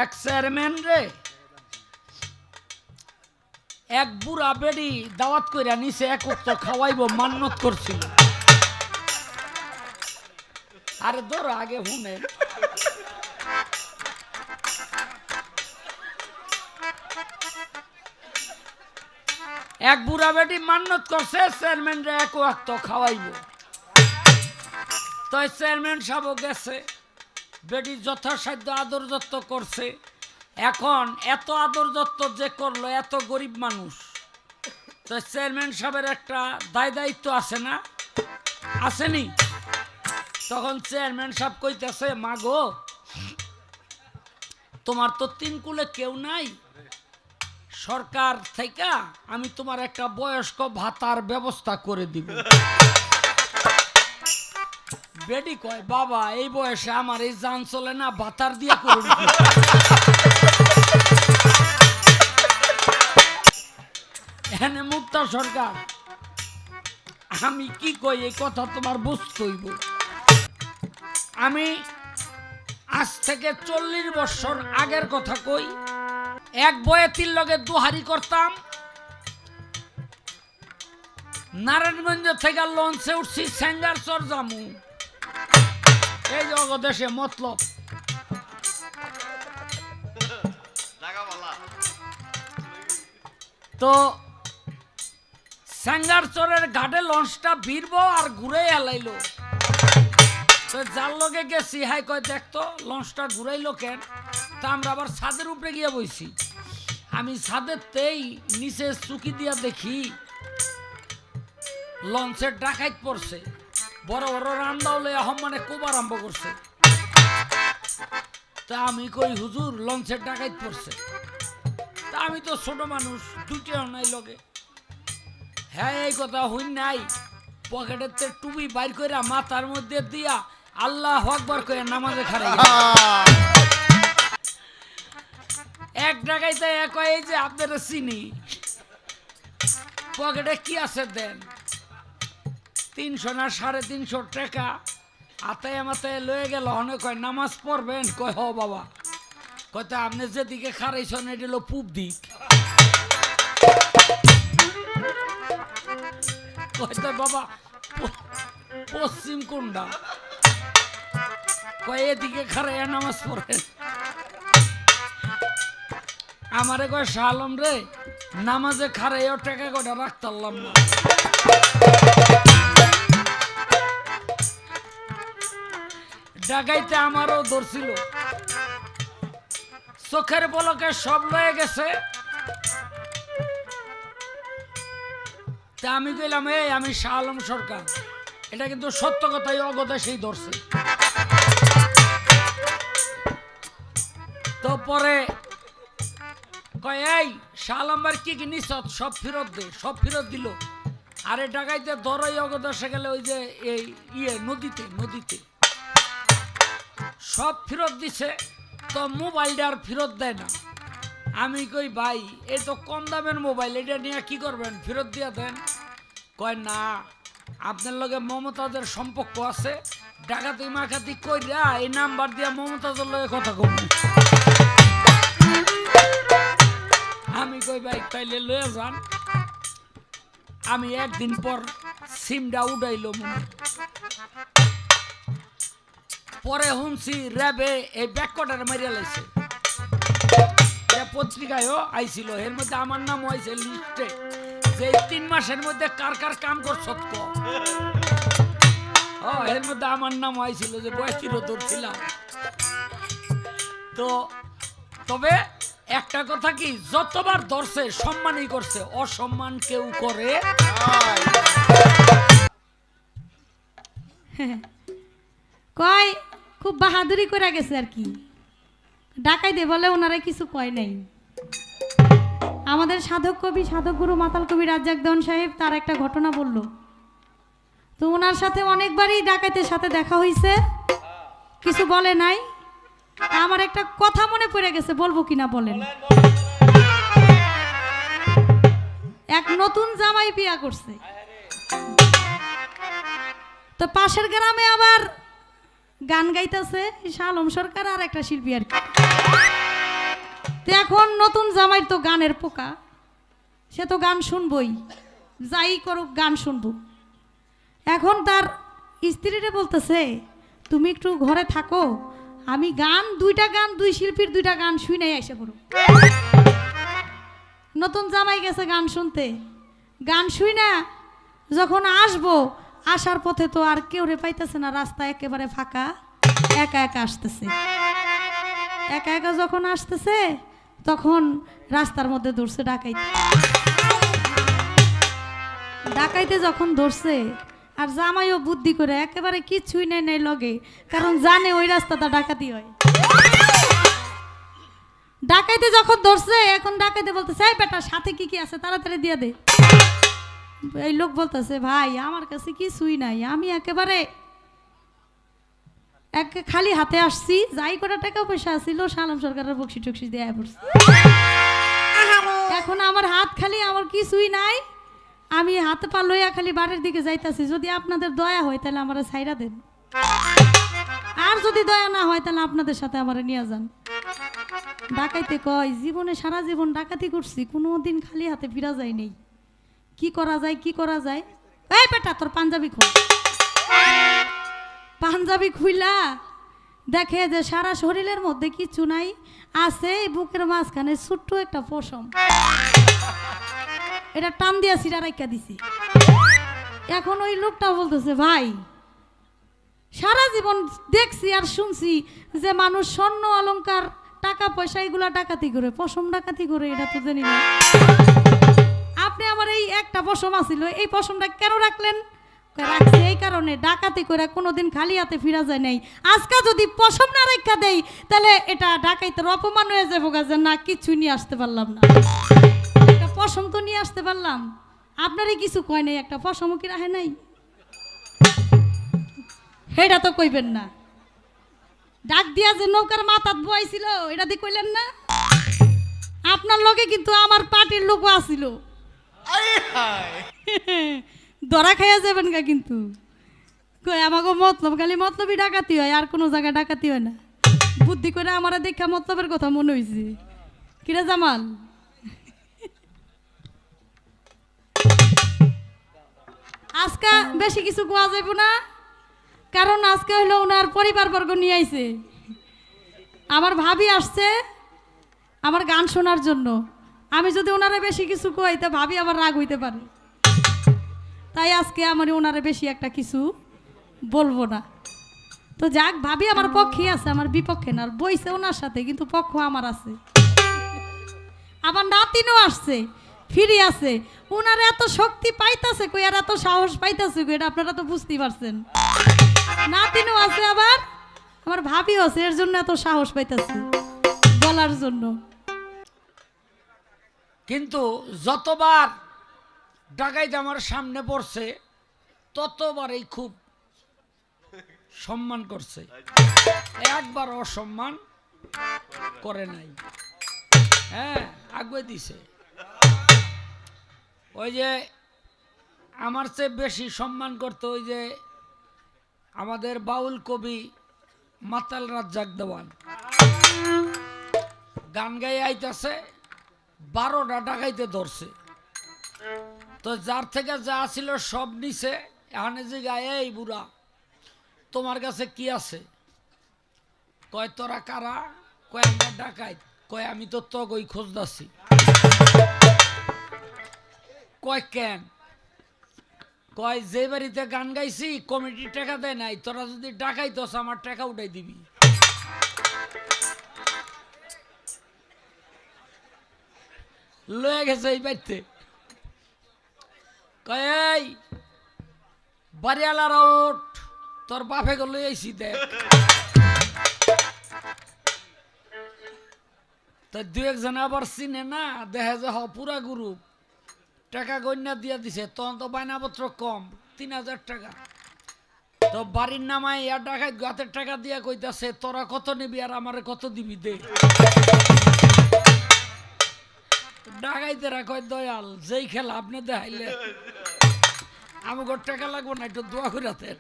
এক চেয়ারম্যান রে এক বুড়া বেড়ি দাওয়াত কইরা নিচে এক উক্ত খাওয়াইবো মান্নত করছিল। আরে ধরো আগে শুনে, এক বুড়া বেটি মান্নত করছে চেয়ারম্যান রে এক ওয়াক্ত খাওয়াইবো। তো চেয়ারম্যান সাহেব গেছে, বেটি যথাসাধ্য আদর যত্ন করছে। এখন এত আদর যত্ন যে করলো, এত গরিব মানুষ, তো চেয়ারম্যান সাহেবের একটা দায় দায়িত্ব আছে না, আসেনি? তখন চেয়ারম্যান সাহেব কইতেছে, মা গো তোমার তো তিন কুলে কেউ নাই, সরকার থেকে আমি তোমার একটা বয়স্ক ভাতার ব্যবস্থা করে দিব। বেডি কয়, বাবা এই বয়সে আমার এই জান চলে না, ভাতার দিয়ে করুন। এখানে মুক্তা সরকার, আমি কি কই এই কথা তোমার বুঝতে হইব। আমি আজ থেকে 40 বছর আগের কথা কই, এক বয়েতির লগে দুহারি করতাম, নারায়ণগঞ্জ থেকে লঞ্চে উঠছি সেঙ্গারচর জামু, এই জগদেশে মতলব। তো সেঙ্গারচরের ঘাটে লঞ্চটা ভিড়বো আর ঘুরে এলাইলো। তো যার লগে গেছি, হাই কয় দেখতো লঞ্চটা ঘুরাইলো কেন? তা আমরা আবার ছাদের উপরে গিয়ে বইছি। আমি ছাদের তেই নিচে চুকি দিয়া দেখি লঞ্চের ডাকাইত পড়ছে, বড় বড় রান্দাও লইয়া মানে খুব আরম্ভ করছে। তা আমি কই, হুজুর লঞ্চের ডাকাইত পড়ছে। তা আমি তো ছোট মানুষ, দুটিও নাই লগে। হ্যাঁ এই কথা হই নাই, পকেটের টুপি বাইর করে মাথার মধ্যে দিয়া আল্লাহু আকবার কইরা নামাজে খাড়াই এক ডাকাইতে এক, এই যে আপনারা চিনি, পকেটে কি আছে দেন, 300 না 350 টাকা আতায় মাথায় লয়ে গেল। অনেক কয় নামাজ পড়বেন? কয় হ বাবা। কয়টা আপনি যেদিকে খারাইছেন এটা হলো পূব দিক। কয়টা বাবা পশ্চিম কোনটা? কয় এদিকে খারাইয়া নামাজ পড়েন। আমারে কয়, শাহ আলম রে নামাজে খারাইয়া টাকা কয়টা রাখতে পারলাম না। ডাকাইতে আমারও ধরছিল, চোখের পলকে সব লয়ে গেছে। তা আমি কইলাম, এই আমি শাহ আলম সরকার, এটা কিন্তু সত্য কথাই, অগদা সেই ধরছে। তো পরে কয়, এই শাহ আলম ভাই কি কি নিছ সব ফেরত দে। সব ফেরত দিল। আরে ডাকাইতে ধরই অগদা সে গেলে ওই যে এই নদীতে নদীতে সব ফেরত দিছে। তো মোবাইলটা আর ফেরত দেয় না। আমি কই, ভাই এই তো কম দামের মোবাইল, এটা নিয়ে কি করবেন, ফেরত দিয়া দেন। কয় না, আপনার লগে মমতাজের সম্পর্ক আছে, ডাকাতি মাকাতি কইরা এই নাম্বার দিয়া মমতাজের লগে কথা কব। আমি কই, ভাই তাইলে লয়ে যান। আমি একদিন পর সিমটা উঠাইল মনে, পরে শুনছি র্যাবে এই ব্যাককটার মারিয়া লাইছে। পত্রিকায়ও আইছিল, এর মধ্যে আমার নাম হয়েছে লিস্টে, যে 3 মাসের মধ্যে কার কার কাম করছ। এর মধ্যে আমার নাম হয়েছিল, যে বয়সিরও ধরছিলাম। তো তবে একটা কথা কি, যতবার ধরছে সম্মানই করছে, অসম্মান কেউ করে। কয় খুব বাহাদুরি করে গেছে আর কি, ডাকাই দে বলে ওনারা কিছু কয় নাই। আমাদের সাধক কবি, সাধক গুরু মাতাল কবি রাজ্জাক দেওয়ান সাহেব তার একটা ঘটনা বলল। তো ওনার সাথে অনেকবারই ডাকাইতের সাথে দেখা হয়েছে, কিছু বলে নাই। আমার একটা কথা মনে পড়ে গেছে, বলবো কিনা বলেন। এক নতুন জামাই বিয়া করছে, তো পাশের গ্রামে আবার গান গাইতেছে শাহ আলম সরকার আর একটা শিল্পী আর কি। তো এখন নতুন জামাইয়ের তো গানের পোকা, সে তো গান শুনবই, যাই করুক গান শুনবো। এখন তার স্ত্রীরে বলতেছে তুমি একটু ঘরে থাকো, আমি গান দুইটা গান দুই শিল্পীর দুইটা গান শুনে এসে পড়ো। নতুন জামাই গেছে গান শুনতে, গান শুই না যখন আসবো, আসার পথে তো আর কেউ রে পাইতেছে না, রাস্তা একেবারে ফাঁকা, একা একা আসতেছে। একা একা যখন আসতেছে তখন রাস্তার মধ্যে ধরছে ডাকাইতে। ডাকাইতে যখন ধরছে আর জামাইও বুদ্ধি করে একেবারে কিছুই নেই নাই লগে, কারণ জানে ওই রাস্তাটা ডাকাতি হয়। ডাকাইতে যখন ধরছে, এখন ডাকাইতে বলতেছে এই বেটা সাথে কি কি আছে তাড়াতাড়ি দিয়ে দে। এই লোক বলতেছে ভাই আমার কাছে কিছুই নাই, আমি একেবারে খালি হাতে আসছি, যাই করে টাকা পয়সা আসছিল সালাম সরকারের বকশি টকশি দিয়ে পড়ছে। এখন আমার হাত খালি, আমার কিছুই নাই, আমি হাতে পা লইয়া খালি বাড়ির দিকে যাইতাছি। যদি আপনাদের দয়া হয় তাহলে আমার ছাইরা দেন, আর যদি দয়া না হয় তাহলে আপনাদের সাথে আমার নিয়ে যান। ডাকাইতে কয় জীবনে সারা জীবন ডাকাতি করছি, কোনো দিন খালি হাতে ফিরা যায় নেই, কি করা যায় কি করা যায়। এই বেটা তোর পাঞ্জাবি খোল। পাঞ্জাবি খুইলা দেখে যে সারা শরীরের মধ্যে কিছু নাই, আছে বুকের মাঝখানে ছোট্ট একটা পশম, এটা টান দিয়া সিরা রাইখা দিছি। এখন ওই লোকটা বলতেছে ভাই সারা জীবন দেখছি আর শুনছি যে মানুষ স্বর্ণ অলংকার টাকা পয়সা এগুলা ডাকাতি করে, পশম ডাকাতি করে, এটা তো জানি না। আপনি আমার এই একটা পশম আছিল, এই পশমটা কেন রাখলেন? রাখছি এই কারণে ডাকাতি করে কোনোদিন খালি হাতে ফিরা যায় নাই, আজকে যদি পশম না রেখা দেই তাহলে এটা ডাকাইতের অপমান হয়ে যাবো, যে না কিছু নিয়ে আসতে পারলাম না। একটা পশম তো নিয়ে আসতে পারলাম, আপনারই কিছু কয় নাই, একটা পশমও কি রাখে নাই? সেটা তো কইবেন না। ডাক দিয়া যে নৌকার মাথাত বইছিল এটা দিয়ে কইলেন না? আপনার লগে কিন্তু আমার পার্টির লোকও আসিল, ধরা খাইয়া যাবেন গা। কিন্তু আমাকে মতলব খালি মতলবই ডাকাতি হয়, আর কোনো জায়গায় ডাকাতি হয় না। বুদ্ধি করে আমার দেখা মতলবের কথা মনে হয়েছে। কিরে জামাল, আজকে বেশি কিছু কোয়া যাইব না, কারণ আজকে হইলো ওনার পরিবারবর্গ নিয়ে আইছে। আমার ভাবি আসছে আমার গান শোনার জন্য, আমি যদি ওনারা বেশি কিছু কই তা ভাবি আবার রাগ হইতে পারে, তাই আজকে আমার ওনারা বেশি একটা কিছু বলবো না। তো যাক, ভাবি আমার পক্ষে আছে, আমার বিপক্ষে না। বইছে ওনার সাথে, কিন্তু পক্ষ আমার আছে। আমার নাতিনও আসছে, ফিরে আছে। ওনার এত শক্তি পাইতাছে কই, আর এত সাহস পাইতাছে কই, এটা আপনারা তো বুঝতেই পারছেন। নাতিনও আছে, আবার আমার ভাবিও আছে, এর জন্য এত সাহস পাইতাছে বলার জন্য। কিন্তু যতবার ডাকাইতে আমার সামনে পড়ছে ততবারই খুব সম্মান করছে, একবার অসম্মান করে নাই। হ্যাঁ, আগে দিছে। ওই যে আমার চেয়ে বেশি সম্মান করতো ওই যে আমাদের বাউল কবি মাতাল রাজ্জাক দেওয়ান, গান গাই আইতাছে, 12টা ডাকাইতে ধরছে। তো যার থেকে যা ছিল সব নিছে। এখানে যে গায়ে এই বুড়া তোমার কাছে কি আছে? কয় তোরা কারা? কয় আমরা ডাকাইত। কয় আমি তো তগই খোঁজদাছি। কয় কেন? কয় যে বাড়িতে গান গাইছি কমিটি টাকা দেয় নাই, তোরা যদি ডাকাইতস আমার টাকা উঠাই দিবি। লয়ে গেছে এই বাড়িতে। কয় এই বাড়িওয়ালারা ওঠ, তোর বাপে গেল এইছি দেখ। তো দু একজন আবার চিনে না, দেখে যে পুরা গ্রুপ টাকা গন্যা দিয়া দিছে। তখন তো বায়নাপত্র কম, 3000 টাকা। তো বাড়ির নামায় ইয়া টাকা গাতের টাকা দিয়া কইতাছে তোরা কত নিবি আর আমারে কত দিবি দে। ডাকাইতেরা কয় দয়াল যেই খেলা আপনি দেখাইলে আমাকে টাকা লাগবো না, একটু দোয়া করে দেন।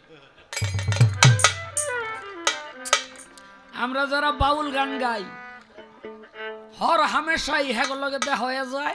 আমরা যারা বাউল গান গাই, হ হর হামেশাই হ্যাগো লগে দেখা হয়ে যায়